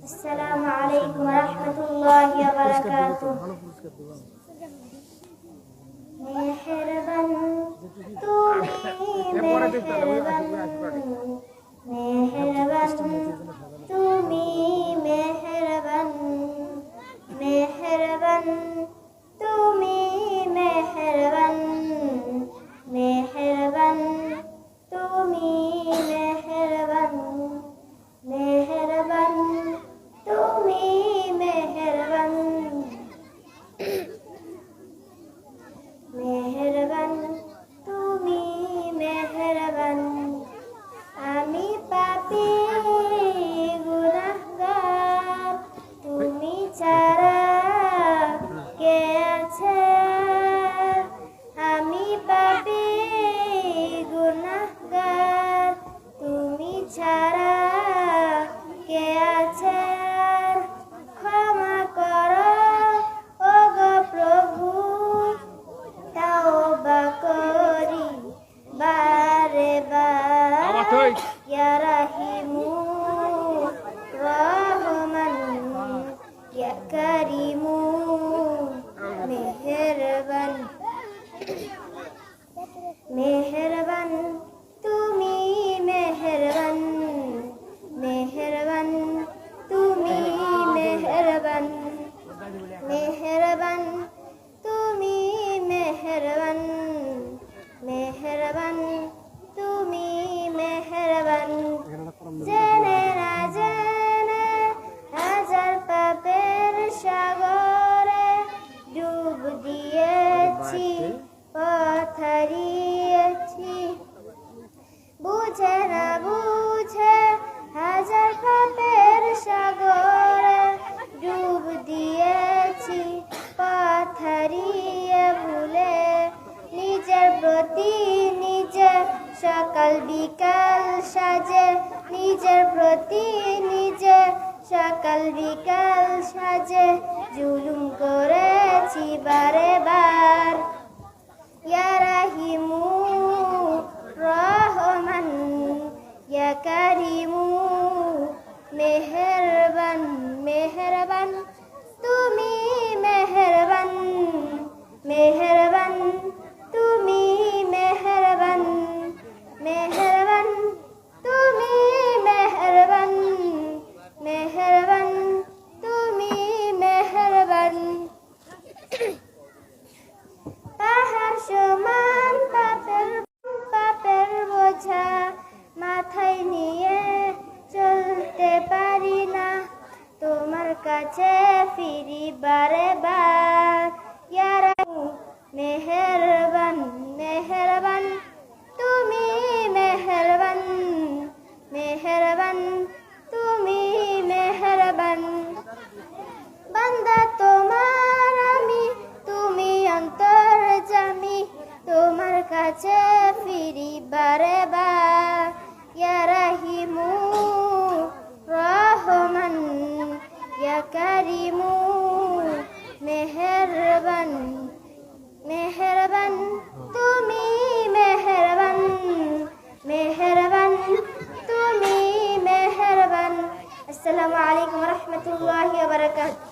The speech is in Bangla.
আসসালামু আলাইকুম ওয়া রাহমাতুল্লাহি ওয়া বারাকাতুহু। মেহেরবান তুমি মেহেরবান তুমি মেহেরবান মেহেরবান তুমি মেহেরবান মেহেরবান তুমি মেহেরবান মেহেরবান তুমি মেহেরবান মেহেরবান তুমি মেহেরবান আমি পাপী গুনাহগার তুমি ছাড়া কে আছে আমি পাপী গুনাহগার তুমি ছাড়া কে আছে ক্ষমা করো ওগো প্রভু তাওবা করি বারে বার ইয়া রাহিমু রহমান ইয়া কারিমু মেহেরবান মেহেরবান তুমি মেহেরবান মেহেরবান তুমি মেহেরবান মেহেরবান তুমি মেহেরবান মেহেরবান তুমি মেহেরবান জেনে না জেনে হাজার পাপের সাগরে ডুব দিয়েছি পথ হারিয়েছি বুঝে না বুঝে হাজার পাপের সাগরে ডুব দিয়েছি পথ হারিয়ে ভুলে নিজের প্রতি নিজে সকাল বিকাল সাজে নিজের প্রতি নিজে সকাল বিকাল সাজে জুলুম করেছি বারে বার ইয়া রাহিমু রহমান ইয়া কারিমু মেহেরবান মেহেরবান তুমি মেহেরবান মেহেরবান তুমি মেহেরবান মেহেরবান তুমি মেহেরবান মেহেরবান তুমি মেহেরবান পাহাড় সমান পাপের বোঝা মাথায় নিয়ে চলতে পারি না তোমার কাছে ফিরি বারে বার ইয়া রাহিমু মেহেরবান মেহেরবান তুমি মেহেরবান মেহেরবান তুমি মেহেরবান বান্দা তোমার আমি তুমি অন্তর্যামী তোমার কাছে ফিরি বারে বার ইয়া রাহিমু রহমান ইয়া কারিমু মেহেরবান মেহেরবান তুমি মেহেরবান মেহেরবান তুমি মেহেরবান। আসসালামু আলাইকুম ওয়া রাহমাতুল্লাহি ওয়া বারাকাতুহু।